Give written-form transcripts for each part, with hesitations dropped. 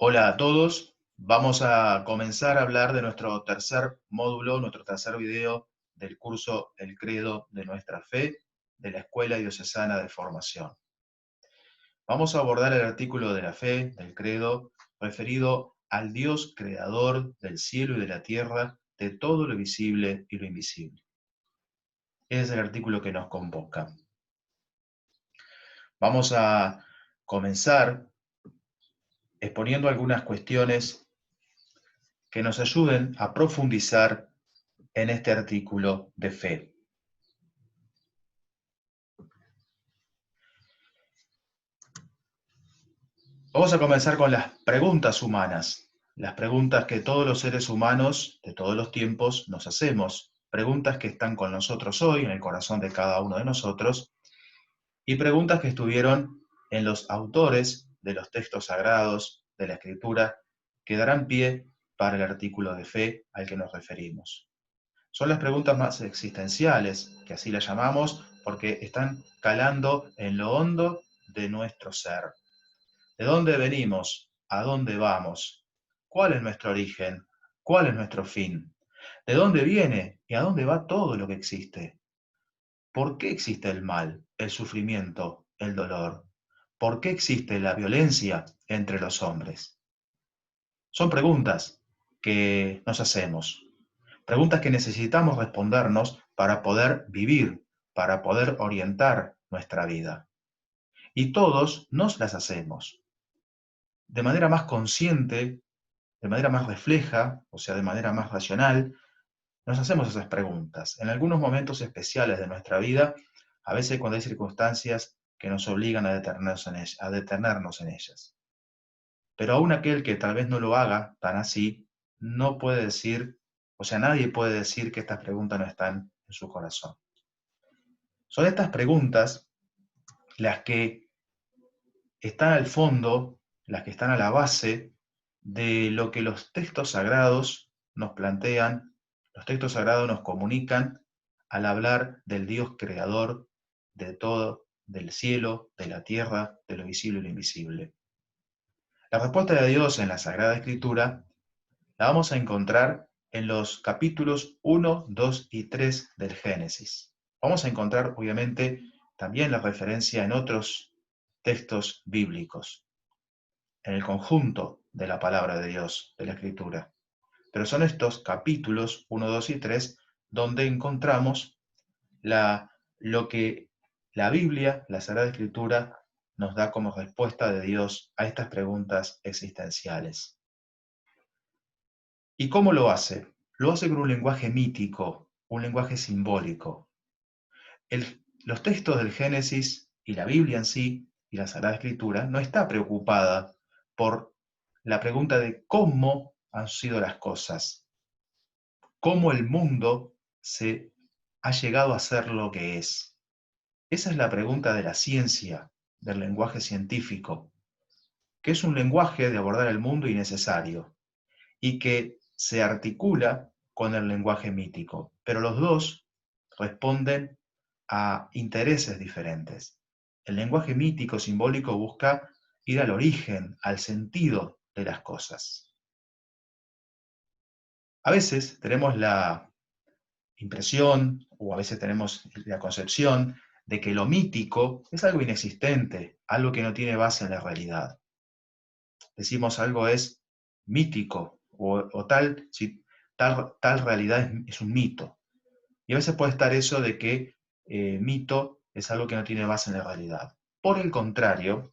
Hola a todos. Vamos a comenzar a hablar de nuestro tercer módulo, nuestro tercer video del curso El Credo de nuestra Fe de la Escuela Diocesana de Formación. Vamos a abordar el artículo de la fe, del credo, referido al Dios creador del cielo y de la tierra, de todo lo visible y lo invisible. Ese es el artículo que nos convoca. Vamos a comenzar exponiendo algunas cuestiones que nos ayuden a profundizar en este artículo de fe. Vamos a comenzar con las preguntas humanas, las preguntas que todos los seres humanos de todos los tiempos nos hacemos, preguntas que están con nosotros hoy, en el corazón de cada uno de nosotros, y preguntas que estuvieron en los autores de los textos sagrados de la Escritura, que darán pie para el artículo de fe al que nos referimos. Son las preguntas más existenciales, que así las llamamos, porque están calando en lo hondo de nuestro ser. ¿De dónde venimos? ¿A dónde vamos? ¿Cuál es nuestro origen? ¿Cuál es nuestro fin? ¿De dónde viene y a dónde va todo lo que existe? ¿Por qué existe el mal, el sufrimiento, el dolor? ¿Por qué existe la violencia entre los hombres? Son preguntas que nos hacemos. Preguntas que necesitamos respondernos para poder vivir, para poder orientar nuestra vida. Y todos nos las hacemos. De manera más consciente, de manera más refleja, o sea, de manera más racional, nos hacemos esas preguntas. En algunos momentos especiales de nuestra vida, a veces cuando hay circunstancias que nos obligan a detenernos en ellas. Pero aún aquel que tal vez no lo haga tan así, no puede decir, o sea, nadie puede decir que estas preguntas no están en su corazón. Son estas preguntas las que están al fondo, las que están a la base de lo que los textos sagrados nos plantean, los textos sagrados nos comunican al hablar del Dios creador de todo, del cielo, de la tierra, de lo visible y lo invisible. La respuesta de Dios en la Sagrada Escritura la vamos a encontrar en los capítulos 1, 2 y 3 del Génesis. Vamos a encontrar, obviamente, también la referencia en otros textos bíblicos, en el conjunto de la palabra de Dios, de la Escritura. Pero son estos capítulos 1, 2 y 3 donde encontramos lo que la Biblia, la Sagrada Escritura, nos da como respuesta de Dios a estas preguntas existenciales. ¿Y cómo lo hace? Lo hace con un lenguaje mítico, un lenguaje simbólico. Los textos del Génesis y la Biblia en sí, y la Sagrada Escritura, no está preocupada por la pregunta de cómo han sido las cosas, cómo el mundo se ha llegado a ser lo que es. Esa es la pregunta de la ciencia, del lenguaje científico, que es un lenguaje de abordar el mundo innecesario y que se articula con el lenguaje mítico, pero los dos responden a intereses diferentes. El lenguaje mítico simbólico busca ir al origen, al sentido de las cosas. A veces tenemos la impresión, o a veces tenemos la concepción, de que lo mítico es algo inexistente, algo que no tiene base en la realidad. Decimos algo es mítico, o tal, si tal realidad es un mito. Y a veces puede estar eso de que mito es algo que no tiene base en la realidad. Por el contrario,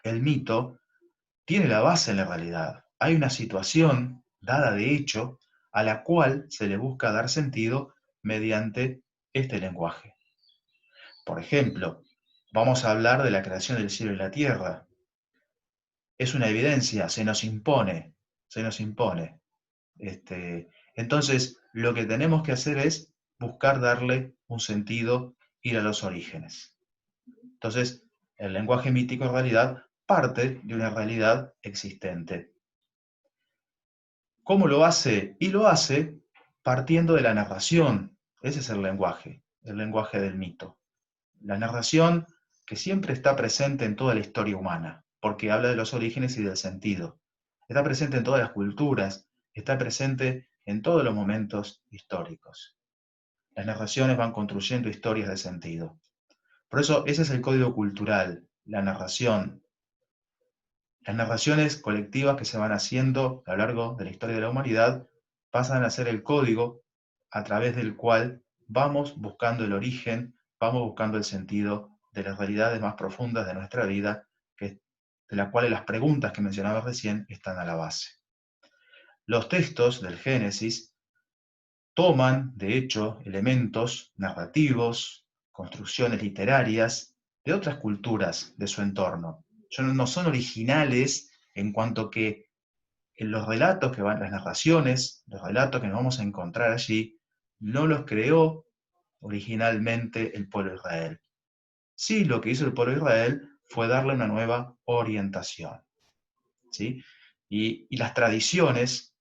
el mito tiene la base en la realidad. Hay una situación dada de hecho a la cual se le busca dar sentido mediante este lenguaje. Por ejemplo, vamos a hablar de la creación del cielo y la tierra. Es una evidencia, se nos impone, se nos impone. Entonces, lo que tenemos que hacer es buscar darle un sentido, ir a los orígenes. Entonces, el lenguaje mítico en realidad parte de una realidad existente. ¿Cómo lo hace? Y lo hace partiendo de la narración. Ese es el lenguaje del mito. La narración que siempre está presente en toda la historia humana, porque habla de los orígenes y del sentido. está presente en todas las culturas, está presente en todos los momentos históricos. Las narraciones van construyendo historias de sentido. Por eso ese es el código cultural, la narración. Las narraciones colectivas que se van haciendo a lo largo de la historia de la humanidad pasan a ser el código a través del cual vamos buscando el origen, vamos buscando el sentido de las realidades más profundas de nuestra vida, de las cuales las preguntas que mencionaba recién están a la base. Los textos del Génesis toman, de hecho, elementos narrativos, construcciones literarias de otras culturas de su entorno. No son originales en cuanto que en los relatos que van, las narraciones, los relatos que nos vamos a encontrar allí, no los creó originalmente el pueblo de Israel. Sí, lo que hizo el pueblo de Israel fue darle una nueva orientación. ¿Sí? Y las tradiciones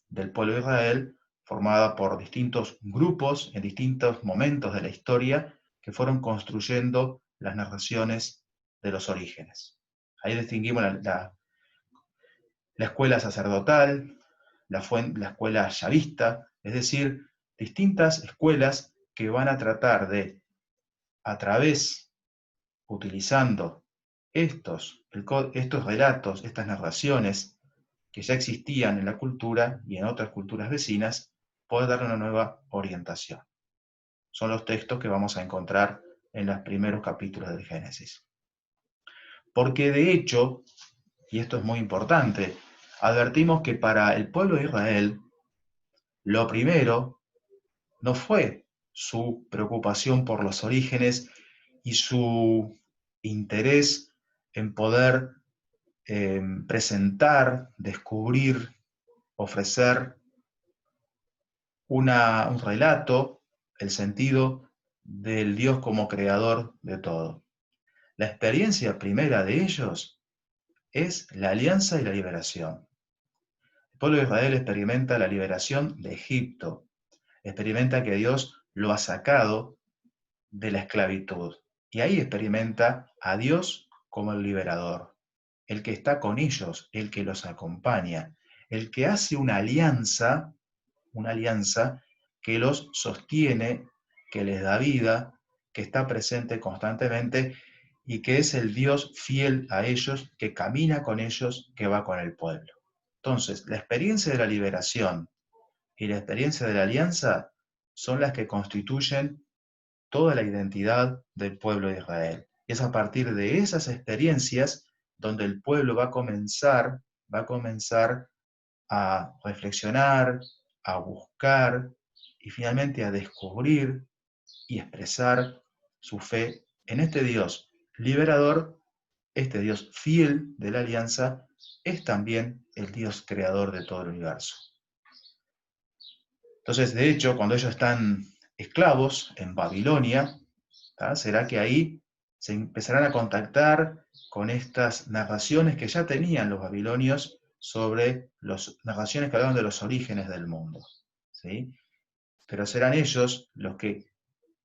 del pueblo de Israel, formada por distintos grupos en distintos momentos de la historia, que fueron construyendo las narraciones de los orígenes. Ahí distinguimos la escuela sacerdotal, la escuela yavista, es decir, distintas escuelas que van a tratar de, a través, utilizando estos relatos, estas narraciones que ya existían en la cultura y en otras culturas vecinas, poder darle una nueva orientación. Son los textos que vamos a encontrar en los primeros capítulos del Génesis. Porque de hecho, y esto es muy importante, advertimos que para el pueblo de Israel, lo primero no fue su preocupación por los orígenes y su interés en poder presentar, descubrir, ofrecer un relato, el sentido del Dios como creador de todo. La experiencia primera de ellos es la alianza y la liberación. El pueblo de Israel experimenta la liberación de Egipto, experimenta que Dios lo ha sacado de la esclavitud. Y ahí experimenta a Dios como el liberador, el que está con ellos, el que los acompaña, el que hace una alianza que los sostiene, que les da vida, que está presente constantemente y que es el Dios fiel a ellos, que camina con ellos, que va con el pueblo. Entonces, la experiencia de la liberación y la experiencia de la alianza son las que constituyen toda la identidad del pueblo de Israel. Es a partir de esas experiencias donde el pueblo va a comenzar a reflexionar, a buscar y finalmente a descubrir y expresar su fe en este Dios liberador, este Dios fiel de la alianza, es también el Dios creador de todo el universo. Entonces, de hecho, cuando ellos están esclavos en Babilonia, será que ahí se empezarán a contactar con estas narraciones que ya tenían los babilonios sobre las narraciones que hablaban de los orígenes del mundo. ¿Sí? Pero serán ellos los que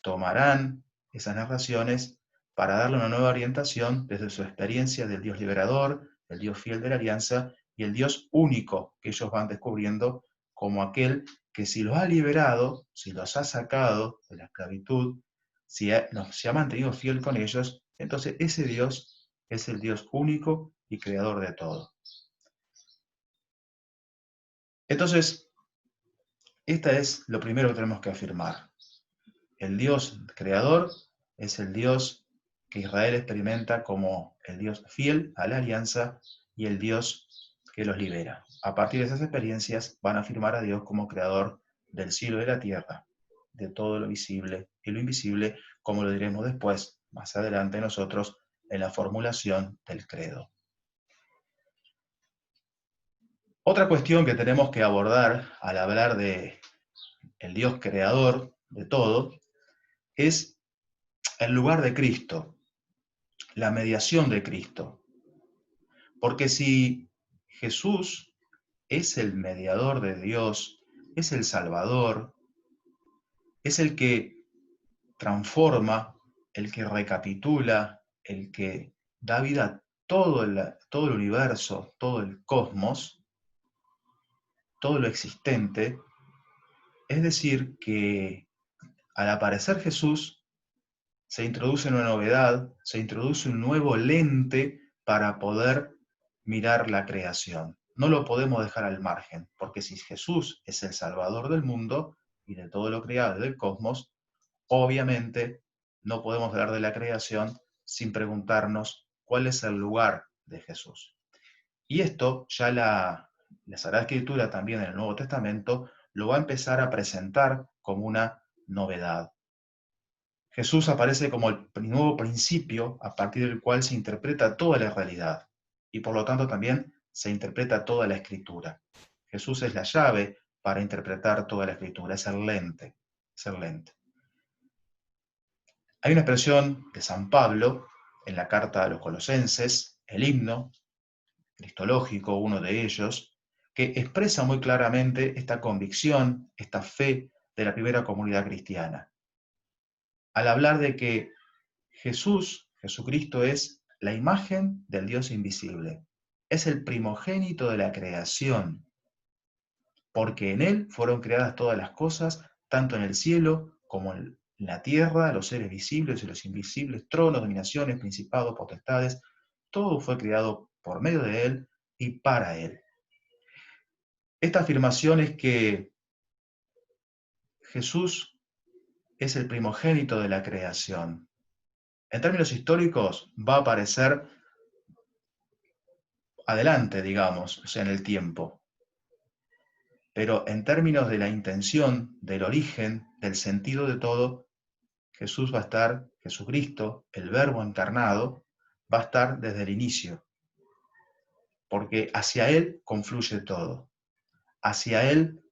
tomarán esas narraciones para darle una nueva orientación desde su experiencia del Dios liberador, el Dios fiel de la alianza y el Dios único que ellos van descubriendo como aquel que si los ha liberado, si los ha sacado de la esclavitud, si se ha mantenido fiel con ellos, entonces ese Dios es el Dios único y creador de todo. Entonces, esta es lo primero que tenemos que afirmar. El Dios creador es el Dios que Israel experimenta como el Dios fiel a la alianza y el Dios que los libera. A partir de esas experiencias van a afirmar a Dios como creador del cielo y de la tierra, de todo lo visible y lo invisible, como lo diremos después, más adelante nosotros, en la formulación del credo. Otra cuestión que tenemos que abordar al hablar de el Dios creador de todo es el lugar de Cristo, la mediación de Cristo. Porque si Jesús es el mediador de Dios, es el Salvador, es el que transforma, el que recapitula, el que da vida a todo el universo, todo el cosmos, todo lo existente, es decir, que al aparecer Jesús, se introduce una novedad, se introduce un nuevo lente para poder mirar la creación. No lo podemos dejar al margen, porque si Jesús es el Salvador del mundo y de todo lo creado del cosmos, obviamente no podemos hablar de la creación sin preguntarnos cuál es el lugar de Jesús. Y esto ya la Sagrada Escritura también en el Nuevo Testamento lo va a empezar a presentar como una novedad. Jesús aparece como el nuevo principio a partir del cual se interpreta toda la realidad y por lo tanto también se interpreta toda la Escritura. Jesús es la llave para interpretar toda la Escritura, es el lente, es el lente. Hay una expresión de San Pablo en la carta a los Colosenses, el himno cristológico, uno de ellos, que expresa muy claramente esta convicción, esta fe de la primera comunidad cristiana. Al hablar de que Jesucristo es la imagen del Dios invisible, es el primogénito de la creación, porque en Él fueron creadas todas las cosas, tanto en el cielo como en la tierra, los seres visibles y los invisibles, tronos, dominaciones, principados, potestades, todo fue creado por medio de Él y para Él. Esta afirmación es que Jesús es el primogénito de la creación. En términos históricos, va a aparecer adelante, digamos, o sea, en el tiempo. Pero en términos de la intención, del origen, del sentido de todo, Jesús va a estar, Jesucristo, el Verbo encarnado, va a estar desde el inicio. Porque hacia Él confluye todo. Hacia Él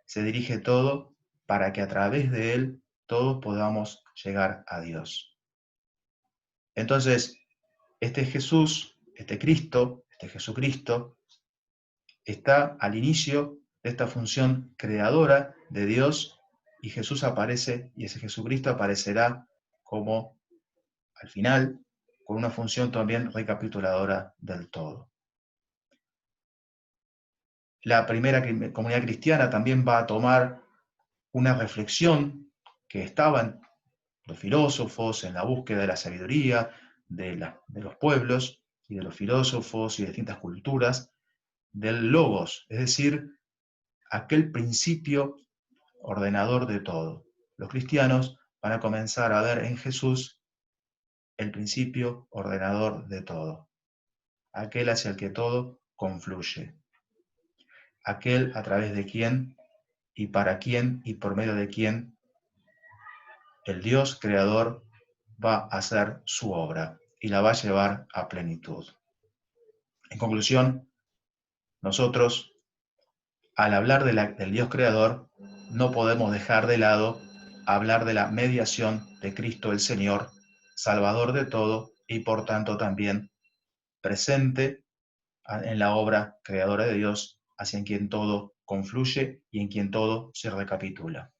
se dirige todo para que a través de Él todos podamos llegar a Dios. Entonces, este Jesús, este Cristo, este Jesucristo, está al inicio de esta función creadora de Dios y Jesús aparece, y ese Jesucristo aparecerá como al final, con una función también recapituladora del todo. La primera comunidad cristiana también va a tomar una reflexión que estaba en los filósofos, en la búsqueda de la sabiduría de los pueblos y de los filósofos y de distintas culturas, del logos, es decir, aquel principio ordenador de todo. Los cristianos van a comenzar a ver en Jesús el principio ordenador de todo, aquel hacia el que todo confluye, aquel a través de quien y para quien y por medio de quien el Dios creador va a hacer su obra y la va a llevar a plenitud. En conclusión, nosotros, al hablar del Dios creador, no podemos dejar de lado hablar de la mediación de Cristo el Señor, Salvador de todo y por tanto también presente en la obra creadora de Dios, hacia quien todo confluye y en quien todo se recapitula.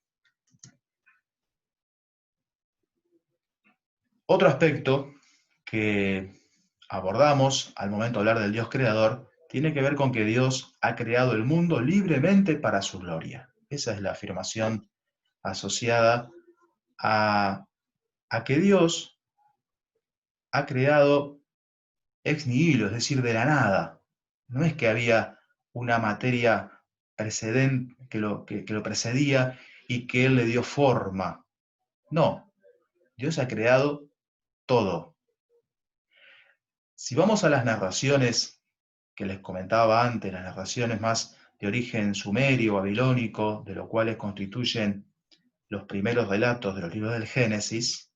Otro aspecto que abordamos al momento de hablar del Dios creador tiene que ver con que Dios ha creado el mundo libremente para su gloria. Esa es la afirmación asociada a que Dios ha creado ex nihilo, es decir, de la nada. No es que había una materia precedente que lo precedía y que Él le dio forma. No, Dios ha creado todo. Si vamos a las narraciones que les comentaba antes, las narraciones más de origen sumerio, babilónico, de lo cuales constituyen los primeros relatos de los libros del Génesis,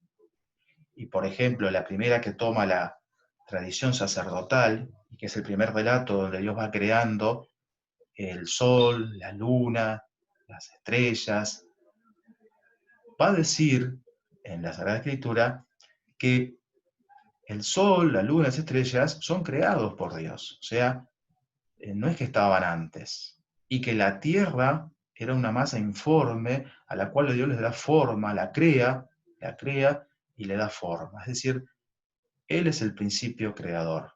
y por ejemplo la primera que toma la tradición sacerdotal, y que es el primer relato donde Dios va creando el sol, la luna, las estrellas, va a decir en la Sagrada Escritura que el sol, la luna, las estrellas son creados por Dios, o sea, no es que estaban antes, y que la tierra era una masa informe a la cual Dios les da forma, la crea y le da forma. Es decir, Él es el principio creador.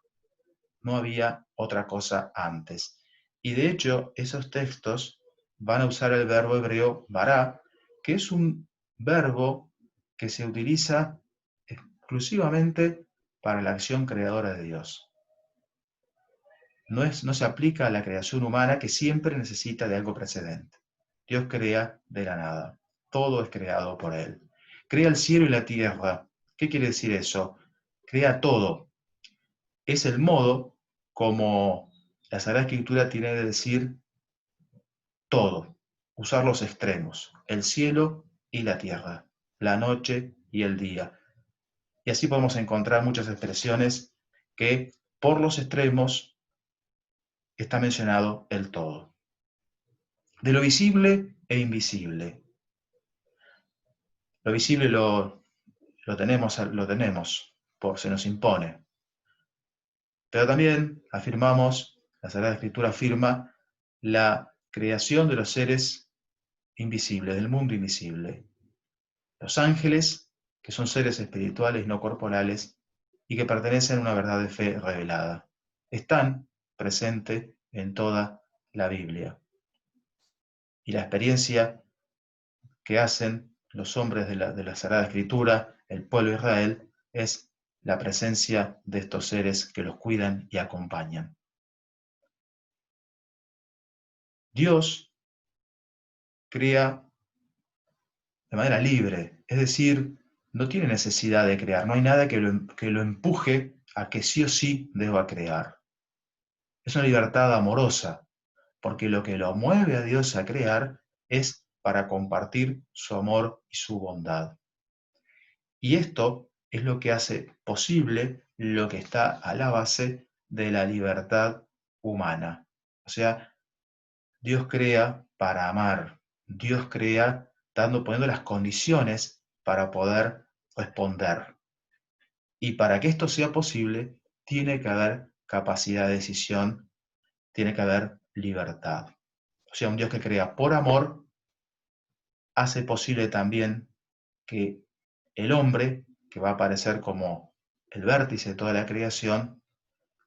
No había otra cosa antes. Y de hecho, esos textos van a usar el verbo hebreo bará, que es un verbo que se utiliza exclusivamente para la acción creadora de Dios. No se aplica a la creación humana, que siempre necesita de algo precedente. Dios crea de la nada. Todo es creado por Él. Crea el cielo y la tierra. ¿Qué quiere decir eso? Crea todo. Es el modo como la Sagrada Escritura tiene de decir todo, usar los extremos, el cielo y la tierra, la noche y el día. Y así podemos encontrar muchas expresiones que por los extremos está mencionado el todo. De lo visible e invisible. Lo visible lo tenemos, se nos impone. Pero también afirmamos, la Sagrada Escritura afirma la creación de los seres invisibles, del mundo invisible. Los ángeles, que son seres espirituales no corporales y que pertenecen a una verdad de fe revelada, están presentes en toda la Biblia. Y la experiencia que hacen los hombres de la Sagrada Escritura, el pueblo de Israel, es la presencia de estos seres que los cuidan y acompañan. Dios crea de manera libre, es decir, no tiene necesidad de crear, no hay nada que lo empuje a que sí o sí deba crear. Es una libertad amorosa, porque lo que lo mueve a Dios a crear es para compartir su amor y su bondad. Y esto es lo que hace posible lo que está a la base de la libertad humana. O sea, Dios crea para amar. Dios crea poniendo las condiciones para poder responder. Y para que esto sea posible, tiene que haber capacidad de decisión, tiene que haber libertad. O sea, un Dios que crea por amor hace posible también que el hombre, que va a aparecer como el vértice de toda la creación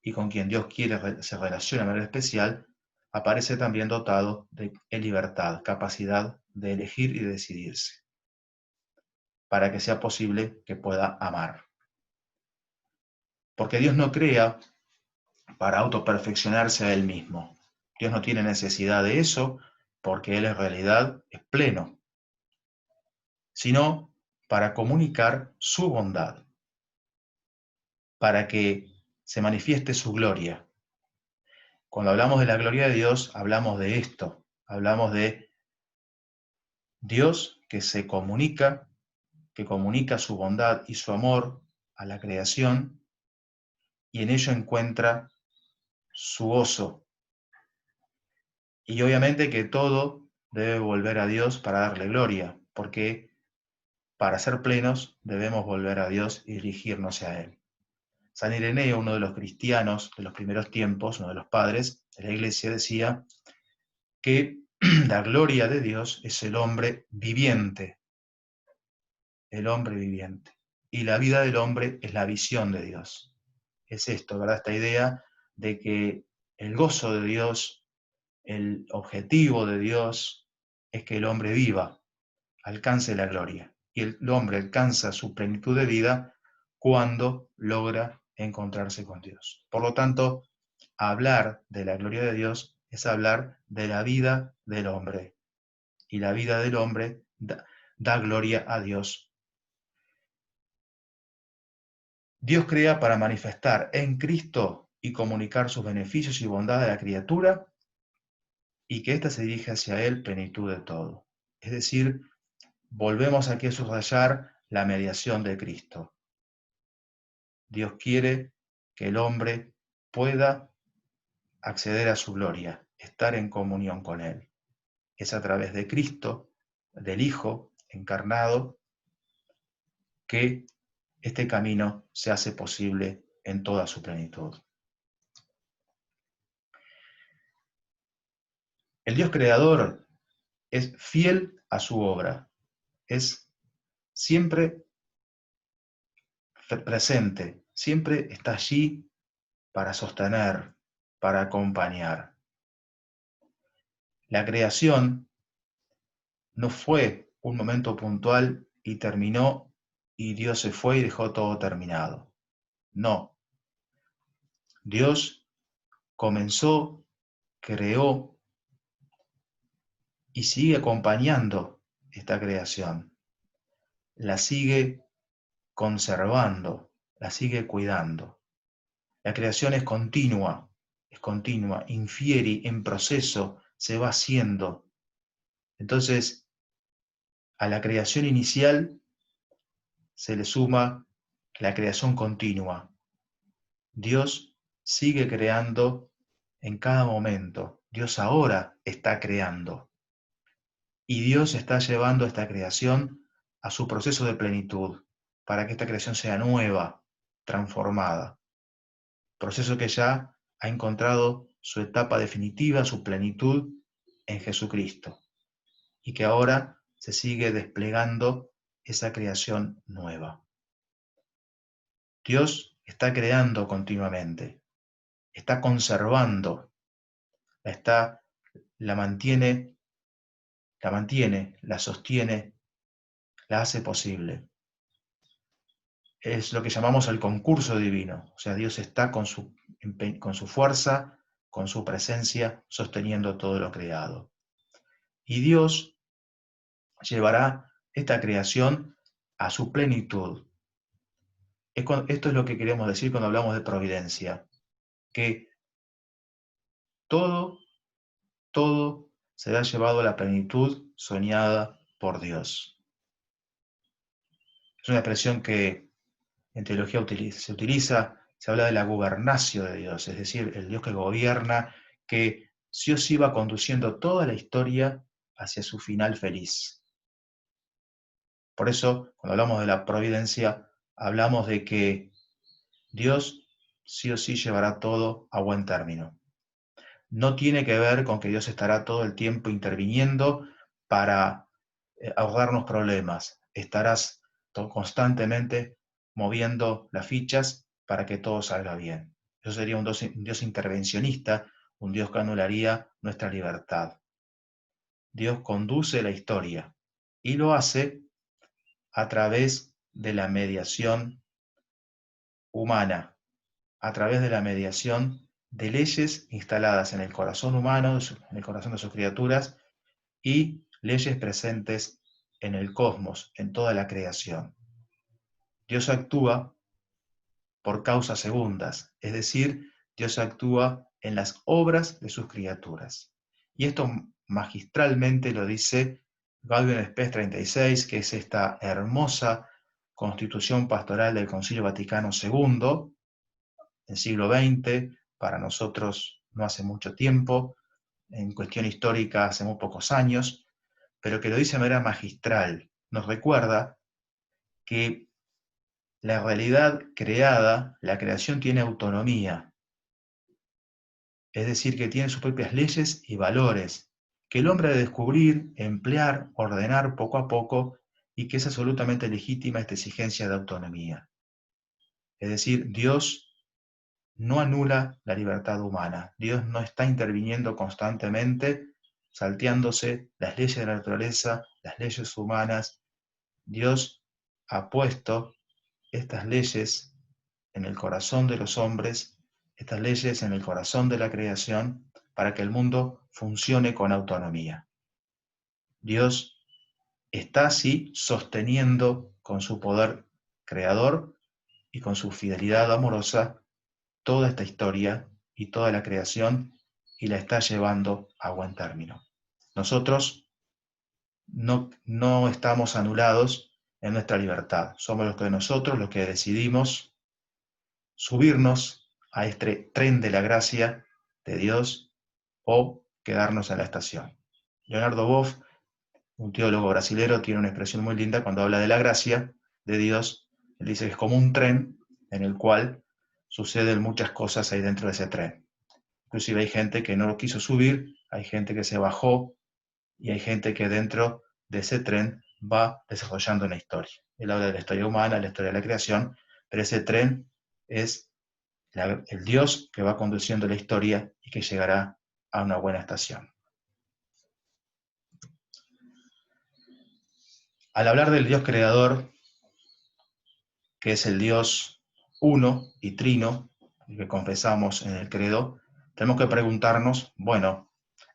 y con quien Dios quiere se relaciona de manera especial, aparece también dotado de libertad, capacidad de elegir y de decidirse, para que sea posible que pueda amar. Porque Dios no crea para autoperfeccionarse a Él mismo. Dios no tiene necesidad de eso, porque Él en realidad es pleno, sino para comunicar su bondad, para que se manifieste su gloria. Cuando hablamos de la gloria de Dios, hablamos de esto, hablamos de Dios que comunica su bondad y su amor a la creación, y en ello encuentra su gozo. Y obviamente que todo debe volver a Dios para darle gloria, porque para ser plenos debemos volver a Dios y dirigirnos a Él. San Ireneo, uno de los cristianos de los primeros tiempos, uno de los padres de la iglesia, decía que la gloria de Dios es el hombre viviente, y la vida del hombre es la visión de Dios. Es esto, ¿verdad? Esta idea de que el gozo de Dios, el objetivo de Dios, es que el hombre viva, alcance la gloria. Y el hombre alcanza su plenitud de vida cuando logra encontrarse con Dios. Por lo tanto, hablar de la gloria de Dios es hablar de la vida del hombre. Y la vida del hombre da gloria a Dios. Dios crea para manifestar en Cristo y comunicar sus beneficios y bondad a la criatura, y que ésta se dirige hacia Él plenitud de todo. Es decir, volvemos aquí a subrayar la mediación de Cristo. Dios quiere que el hombre pueda acceder a su gloria, estar en comunión con Él. Es a través de Cristo, del Hijo encarnado, que este camino se hace posible en toda su plenitud. El Dios creador es fiel a su obra, es siempre presente, siempre está allí para sostener, para acompañar. La creación no fue un momento puntual y terminó y Dios se fue y dejó todo terminado. No. Dios comenzó, creó y sigue acompañando esta creación. La sigue conservando, la sigue cuidando. La creación es continua, infiere, en proceso, se va haciendo. Entonces, a la creación inicial se le suma la creación continua. Dios sigue creando en cada momento. Dios ahora está creando. Y Dios está llevando esta creación a su proceso de plenitud, para que esta creación sea nueva, transformada. Proceso que ya ha encontrado su etapa definitiva, su plenitud en Jesucristo. Y que ahora se sigue desplegando esa creación nueva. Dios está creando continuamente, está conservando, la mantiene, la sostiene, la hace posible. Es lo que llamamos el concurso divino. O sea, Dios está con su fuerza, con su presencia, sosteniendo todo lo creado. Y Dios llevará esta creación a su plenitud. Esto es lo que queremos decir cuando hablamos de providencia, que todo será llevado a la plenitud soñada por Dios. Es una expresión que en teología se utiliza, se habla de la gobernatio de Dios, es decir, el Dios que gobierna, que sí o sí va conduciendo toda la historia hacia su final feliz. Por eso, cuando hablamos de la providencia, hablamos de que Dios sí o sí llevará todo a buen término. No tiene que ver con que Dios estará todo el tiempo interviniendo para ahorrarnos problemas. Estarás constantemente moviendo las fichas para que todo salga bien. Eso sería un Dios intervencionista, un Dios que anularía nuestra libertad. Dios conduce la historia y lo hace a través de la mediación humana, a través de la mediación de leyes instaladas en el corazón humano, en el corazón de sus criaturas, y leyes presentes en el cosmos, en toda la creación. Dios actúa por causas segundas, es decir, Dios actúa en las obras de sus criaturas. Y esto magistralmente lo dice Gaudium Spes 36, que es esta hermosa constitución pastoral del Concilio Vaticano II, en siglo XX, para nosotros no hace mucho tiempo, en cuestión histórica hace muy pocos años, pero que lo dice de manera magistral. Nos recuerda que la realidad creada, la creación tiene autonomía, es decir, que tiene sus propias leyes y valores, que el hombre debe descubrir, emplear, ordenar poco a poco, y que es absolutamente legítima esta exigencia de autonomía. Es decir, Dios no anula la libertad humana. Dios no está interviniendo constantemente, salteándose las leyes de la naturaleza, las leyes humanas. Dios ha puesto estas leyes en el corazón de los hombres, estas leyes en el corazón de la creación, para que el mundo funcione con autonomía. Dios está así sosteniendo con su poder creador y con su fidelidad amorosa toda esta historia y toda la creación, y la está llevando a buen término. Nosotros no estamos anulados en nuestra libertad. Somos nosotros los que decidimos subirnos a este tren de la gracia de Dios o quedarnos en la estación. Leonardo Boff, un teólogo brasilero, tiene una expresión muy linda cuando habla de la gracia de Dios. Él dice que es como un tren en el cual suceden muchas cosas ahí dentro de ese tren. Inclusive hay gente que no lo quiso subir, hay gente que se bajó y hay gente que dentro de ese tren va desarrollando una historia. Él habla de la historia humana, la historia de la creación, pero ese tren es el Dios que va conduciendo la historia y que llegará a una buena estación. Al hablar del Dios creador, que es el Dios uno y trino, el que confesamos en el credo, tenemos que preguntarnos, bueno,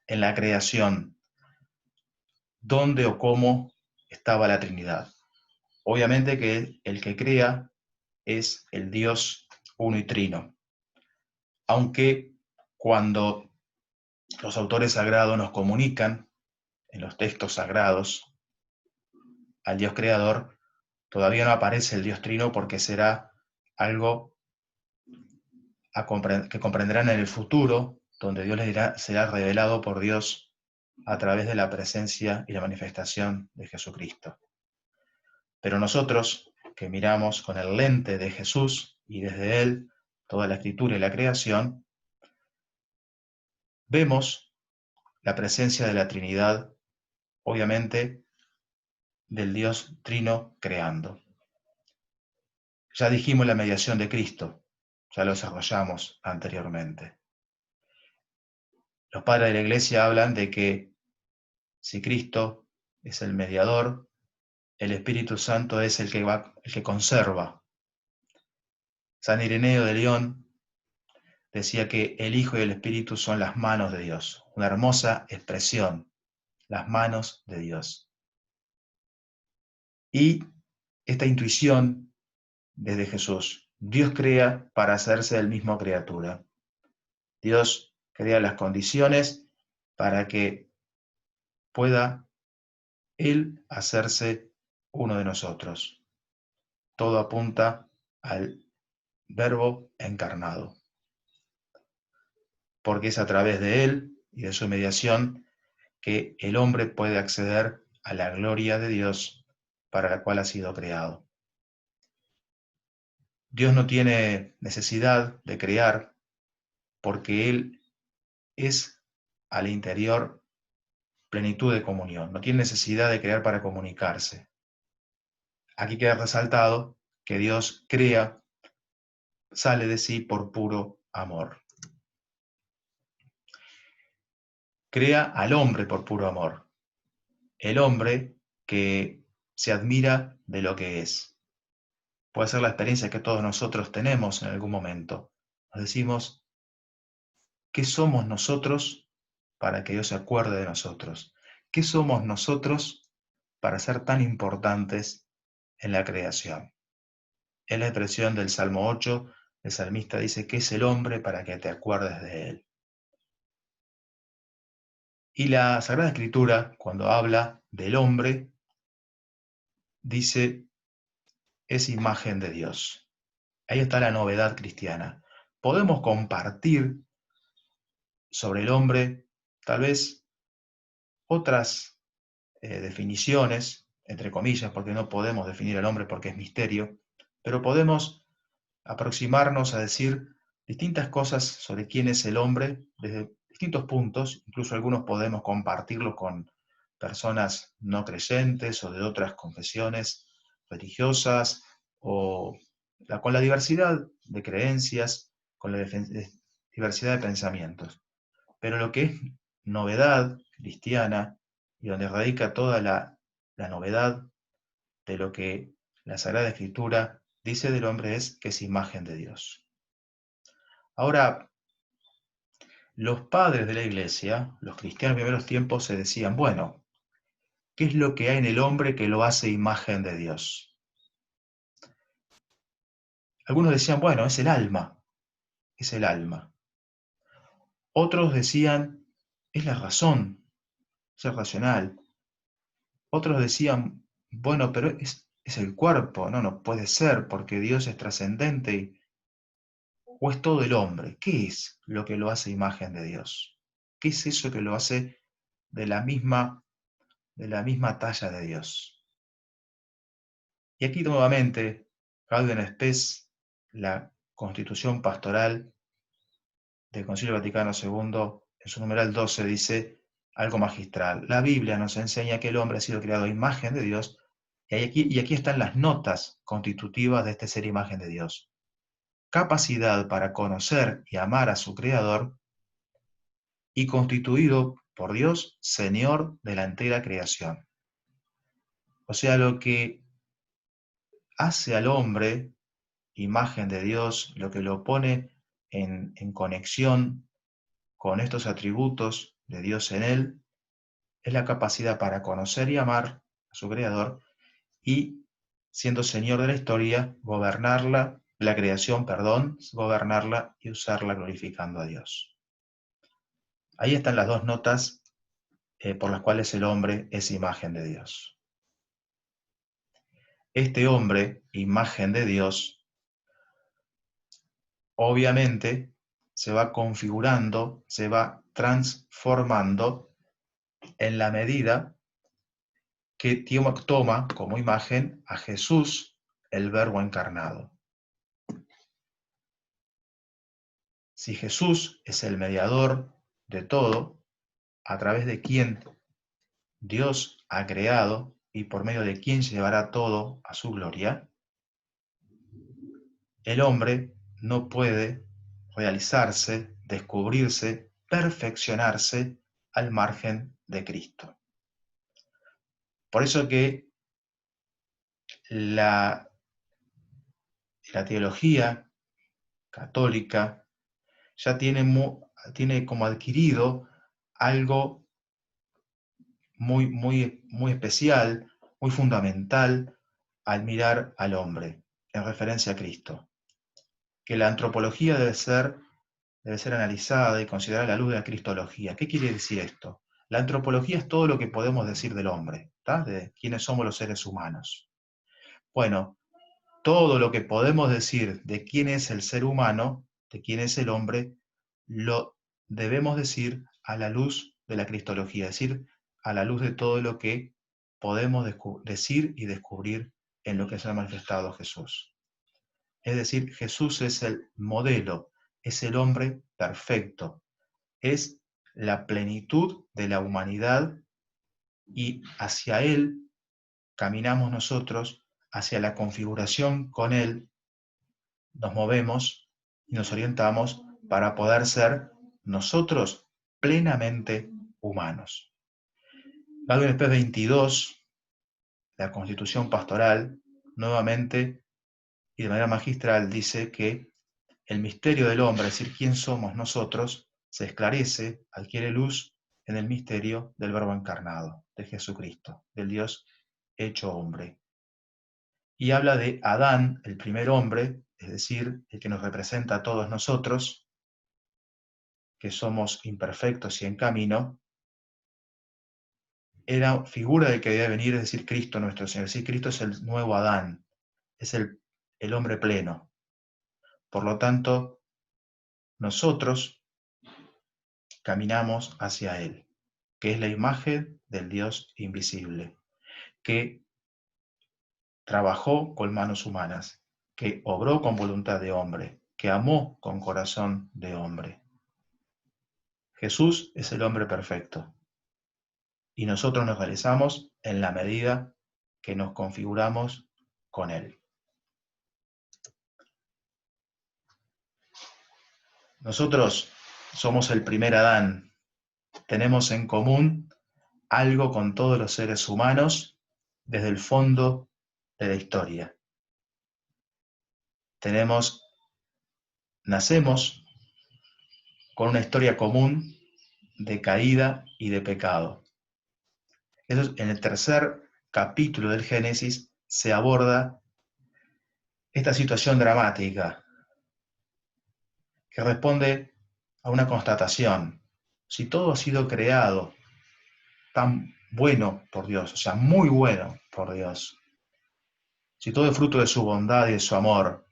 en la creación, ¿dónde o cómo estaba la Trinidad? Obviamente que el que crea es el Dios uno y trino, aunque cuando los autores sagrados nos comunican en los textos sagrados al Dios creador, todavía no aparece el Dios trino porque será algo que comprenderán en el futuro, donde Dios les dirá, será revelado por Dios a través de la presencia y la manifestación de Jesucristo. Pero nosotros, que miramos con el lente de Jesús y desde Él toda la escritura y la creación, vemos la presencia de la Trinidad, obviamente, del Dios Trino creando. Ya dijimos la mediación de Cristo, ya lo desarrollamos anteriormente. Los padres de la Iglesia hablan de que si Cristo es el mediador, el Espíritu Santo es el que conserva. San Ireneo de León decía que el Hijo y el Espíritu son las manos de Dios. Una hermosa expresión, las manos de Dios. Y esta intuición desde Jesús, Dios crea para hacerse el mismo criatura. Dios crea las condiciones para que pueda Él hacerse uno de nosotros. Todo apunta al Verbo encarnado, porque es a través de Él y de su mediación que el hombre puede acceder a la gloria de Dios para la cual ha sido creado. Dios no tiene necesidad de crear porque Él es al interior plenitud de comunión. No tiene necesidad de crear para comunicarse. Aquí queda resaltado que Dios crea, sale de sí por puro amor. Crea al hombre por puro amor. El hombre que se admira de lo que es. Puede ser la experiencia que todos nosotros tenemos en algún momento. Nos decimos, ¿qué somos nosotros para que Dios se acuerde de nosotros? ¿Qué somos nosotros para ser tan importantes en la creación? Es la expresión del Salmo 8, el salmista dice, ¿qué es el hombre para que te acuerdes de él? Y la Sagrada Escritura, cuando habla del hombre, dice, es imagen de Dios. Ahí está la novedad cristiana. Podemos compartir sobre el hombre tal vez otras definiciones, entre comillas, porque no podemos definir al hombre porque es misterio, pero podemos aproximarnos a decir distintas cosas sobre quién es el hombre desde distintos puntos, incluso algunos podemos compartirlo con personas no creyentes o de otras confesiones religiosas o con la diversidad de creencias, con la diversidad de pensamientos. Pero lo que es novedad cristiana y donde radica toda la novedad de lo que la Sagrada Escritura dice del hombre es que es imagen de Dios. Ahora, los padres de la Iglesia, los cristianos de primeros tiempos, se decían, bueno, ¿qué es lo que hay en el hombre que lo hace imagen de Dios? Algunos decían, bueno, es el alma, es el alma. Otros decían, es la razón, es el racional. Otros decían, bueno, pero es el cuerpo, no puede ser, porque Dios es trascendente, o es todo el hombre. ¿Qué es lo que lo hace imagen de Dios? ¿Qué es eso que lo hace de la misma talla de Dios? Y aquí nuevamente, Gaudium Spes, la Constitución Pastoral del Concilio Vaticano II, en su numeral 12, dice algo magistral. La Biblia nos enseña que el hombre ha sido creado a imagen de Dios, y aquí están las notas constitutivas de este ser imagen de Dios. Capacidad para conocer y amar a su Creador, y constituido por Dios Señor de la entera creación. O sea, lo que hace al hombre imagen de Dios, lo que lo pone en conexión con estos atributos de Dios en él, es la capacidad para conocer y amar a su Creador y, siendo Señor de la historia, gobernarla, la creación, perdón, gobernarla y usarla glorificando a Dios. Ahí están las dos notas por las cuales el hombre es imagen de Dios. Este hombre, imagen de Dios, obviamente se va configurando, se va transformando en la medida que toma como imagen a Jesús, el Verbo encarnado. Si Jesús es el mediador de todo, a través de quien Dios ha creado y por medio de quien llevará todo a su gloria, el hombre no puede realizarse, descubrirse, perfeccionarse al margen de Cristo. Por eso que la teología católica ya tiene como adquirido algo muy especial, muy fundamental al mirar al hombre, en referencia a Cristo. Que la antropología debe ser analizada y considerada a la luz de la cristología. ¿Qué quiere decir esto? La antropología es todo lo que podemos decir del hombre, ¿tá? De quiénes somos los seres humanos. Bueno, todo lo que podemos decir de quién es el ser humano, de quién es el hombre, lo debemos decir a la luz de la cristología, es decir, a la luz de todo lo que podemos decir y descubrir en lo que se ha manifestado Jesús. Es decir, Jesús es el modelo, es el hombre perfecto, es la plenitud de la humanidad y hacia Él caminamos nosotros, hacia la configuración con Él, nos movemos y nos orientamos para poder ser nosotros plenamente humanos. Gaudium Spes 22, la Constitución Pastoral, nuevamente y de manera magistral dice que el misterio del hombre, es decir, quién somos nosotros, se esclarece, adquiere luz en el misterio del Verbo encarnado, de Jesucristo, del Dios hecho hombre. Y habla de Adán, el primer hombre, es decir, el que nos representa a todos nosotros, que somos imperfectos y en camino, era figura del que debía venir, es decir, Cristo nuestro Señor. Es decir, Cristo es el nuevo Adán, es el hombre pleno. Por lo tanto, nosotros caminamos hacia Él, que es la imagen del Dios invisible, que trabajó con manos humanas, que obró con voluntad de hombre, que amó con corazón de hombre. Jesús es el hombre perfecto y nosotros nos realizamos en la medida que nos configuramos con Él. Nosotros somos el primer Adán, tenemos en común algo con todos los seres humanos desde el fondo de la historia. Nacemos con una historia común de caída y de pecado. Eso, en el tercer capítulo del Génesis se aborda esta situación dramática que responde a una constatación. Si todo ha sido creado tan bueno por Dios, o sea, muy bueno por Dios, si todo es fruto de su bondad y de su amor,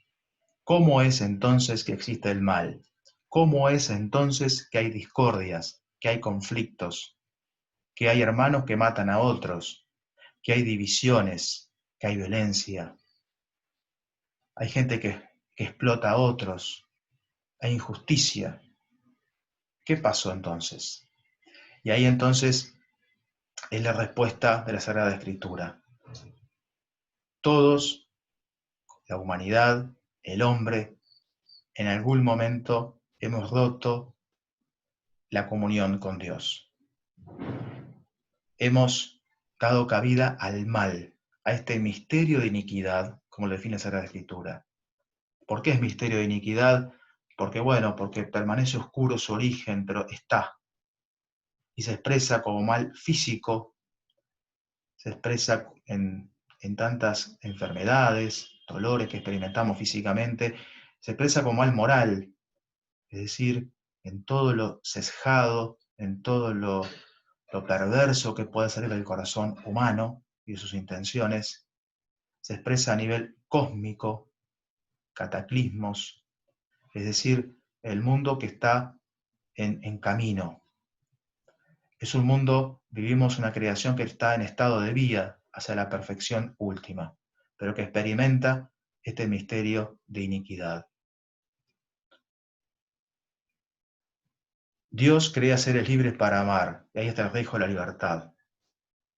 ¿cómo es entonces que existe el mal? ¿Cómo es entonces que hay discordias, que hay conflictos, que hay hermanos que matan a otros, que hay divisiones, que hay violencia? Hay gente que explota a otros, hay injusticia. ¿Qué pasó entonces? Y ahí entonces es la respuesta de la Sagrada Escritura. Todos, la humanidad, el hombre, en algún momento hemos roto la comunión con Dios. Hemos dado cabida al mal. a este misterio de iniquidad, como lo define la Sagrada Escritura. ¿Por qué es misterio de iniquidad? Porque, bueno, porque permanece oscuro su origen, pero está, y se expresa como mal físico, se expresa en tantas enfermedades, dolores que experimentamos físicamente, se expresa como mal moral, es decir, en todo lo sesgado, en todo lo perverso que puede salir del corazón humano y de sus intenciones, se expresa a nivel cósmico, cataclismos, es decir, el mundo que está en camino. Es un mundo, vivimos una creación que está en estado de vía hacia la perfección última, pero que experimenta este misterio de iniquidad. Dios crea seres libres para amar, y ahí está el reino de la libertad.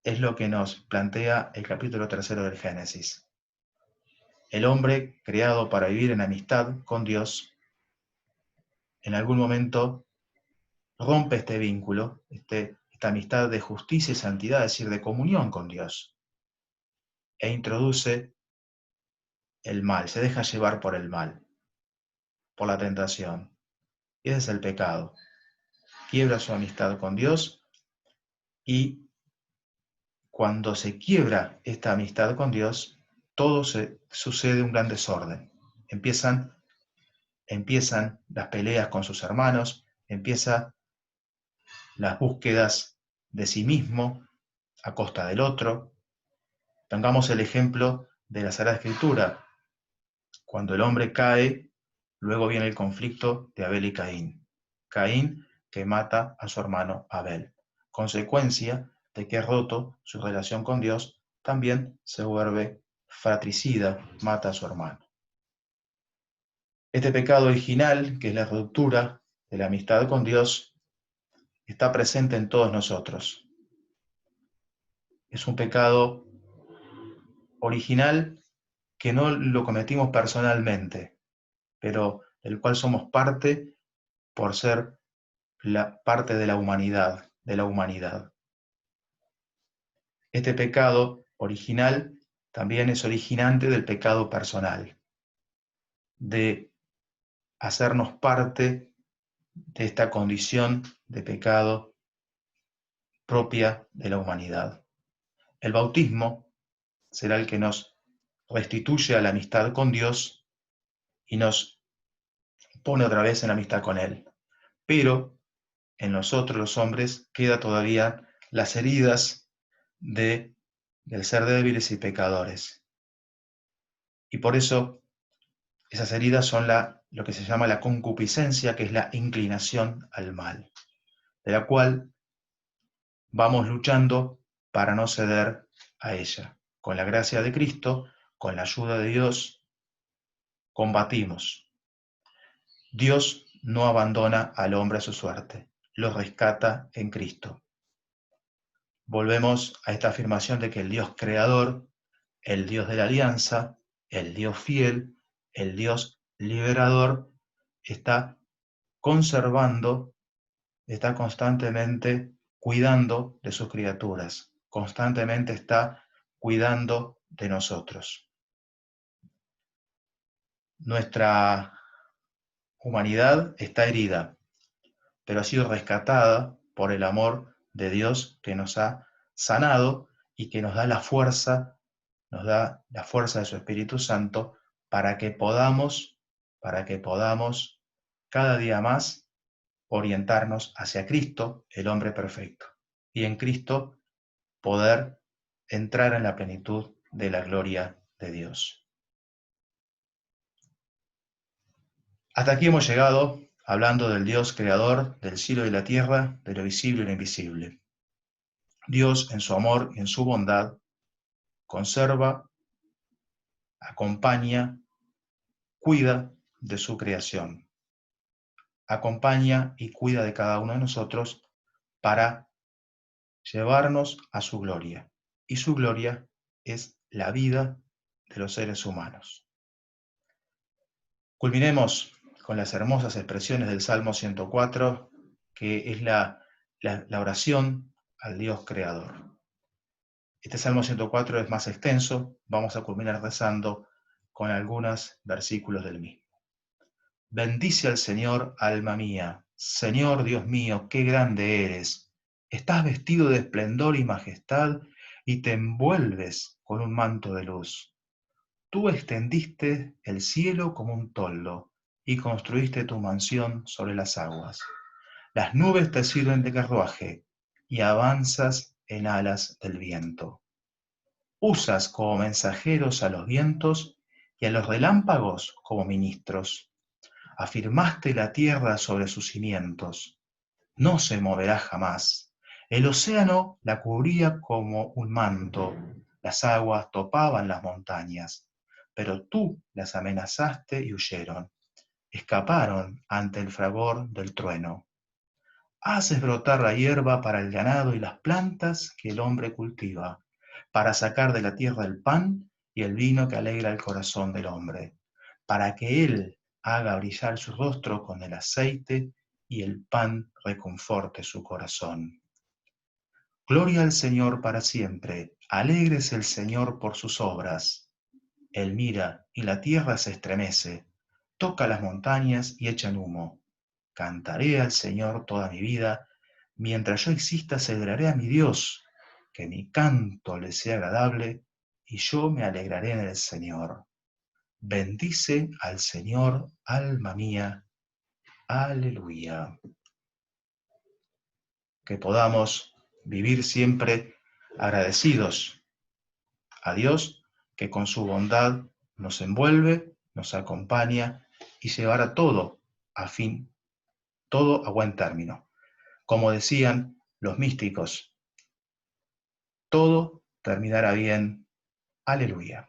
Es lo que nos plantea el capítulo 3 del Génesis. El hombre, creado para vivir en amistad con Dios, en algún momento rompe este vínculo, esta amistad de justicia y santidad, es decir, de comunión con Dios, e introduce el mal, se deja llevar por el mal, por la tentación. Y ese es el pecado. Quiebra su amistad con Dios y cuando se quiebra esta amistad con Dios, todo sucede un gran desorden. Empiezan las peleas con sus hermanos, empiezan las búsquedas de sí mismo a costa del otro. Pongamos el ejemplo de la Sagrada Escritura. Cuando el hombre cae, luego viene el conflicto de Abel y Caín. Caín que mata a su hermano Abel. Consecuencia de que roto su relación con Dios, también se vuelve fratricida, mata a su hermano. Este pecado original, que es la ruptura de la amistad con Dios, está presente en todos nosotros. Es un pecado original que no lo cometimos personalmente, pero del cual somos parte por ser la parte de la humanidad, Este pecado original también es originante del pecado personal, de hacernos parte de esta condición de pecado propia de la humanidad. El bautismo será el que nos restituye a la amistad con Dios y nos pone otra vez en amistad con Él. Pero en nosotros los hombres queda todavía las heridas del ser débiles y pecadores. Y por eso esas heridas son lo que se llama la concupiscencia, que es la inclinación al mal, de la cual vamos luchando para no ceder a ella. Con la gracia de Cristo, con la ayuda de Dios, combatimos. Dios no abandona al hombre a su suerte, lo rescata en Cristo. Volvemos a esta afirmación de que el Dios creador, el Dios de la alianza, el Dios fiel, el Dios liberador, está conservando, está constantemente cuidando de sus criaturas, constantemente está cuidando de nosotros. Nuestra humanidad está herida, pero ha sido rescatada por el amor de Dios que nos ha sanado y que nos da la fuerza de su Espíritu Santo para que podamos cada día más orientarnos hacia Cristo, el hombre perfecto, y en Cristo poder entrar en la plenitud de la gloria de Dios. Hasta aquí hemos llegado hablando del Dios creador del cielo y la tierra, de lo visible y lo invisible. Dios, en su amor y en su bondad, conserva, acompaña, cuida de su creación. Acompaña y cuida de cada uno de nosotros para llevarnos a su gloria. Y su gloria es la vida de los seres humanos. Culminemos con las hermosas expresiones del Salmo 104, que es la oración al Dios creador. Este Salmo 104 es más extenso, vamos a culminar rezando con algunos versículos del mismo. Bendice al Señor, alma mía. Señor Dios mío, qué grande eres. Estás vestido de esplendor y majestad y te envuelves con un manto de luz. Tú extendiste el cielo como un toldo y construiste tu mansión sobre las aguas. Las nubes te sirven de carruaje y avanzas en alas del viento. Usas como mensajeros a los vientos y a los relámpagos como ministros. Afirmaste la tierra sobre sus cimientos. No se moverá jamás. El océano la cubría como un manto. Las aguas topaban las montañas. Pero tú las amenazaste y huyeron. Escaparon ante el fragor del trueno. Haces brotar la hierba para el ganado y las plantas que el hombre cultiva, para sacar de la tierra el pan y el vino que alegra el corazón del hombre, para que él haga brillar su rostro con el aceite y el pan reconforte su corazón. Gloria al Señor para siempre, alegres el Señor por sus obras. Él mira y la tierra se estremece, toca las montañas y echan humo. Cantaré al Señor toda mi vida, mientras yo exista celebraré a mi Dios, que mi canto le sea agradable y yo me alegraré en el Señor. Bendice al Señor, alma mía. Aleluya. Que podamos vivir siempre agradecidos a Dios, que con su bondad nos envuelve, nos acompaña y llevará todo a fin, todo a buen término. Como decían los místicos, todo terminará bien. Aleluya.